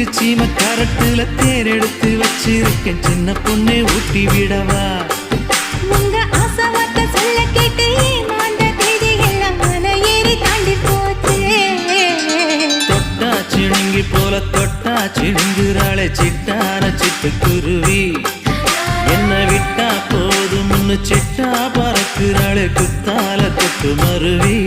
தெற்கு சீம கரட்டுல தேர் எடுத்து வச்சிருக்கேன் சின்ன பொண்ணே ஊட்டி விடவா உங்க ஆசை வார்த்தை சொல்ல கேட்டு ஏமாந்த தேதி எல்லாம் மலை ஏறி தாண்டி போச்சு தொட்டா சிணுங்கி போல தொட்டா சிணுங்குறாளே சிட்டான சிட்டுக்குருவி என்ன விட்டா போதும்னு சிட்டா பறக்குறாளே குத்தால தொட்டு மருவி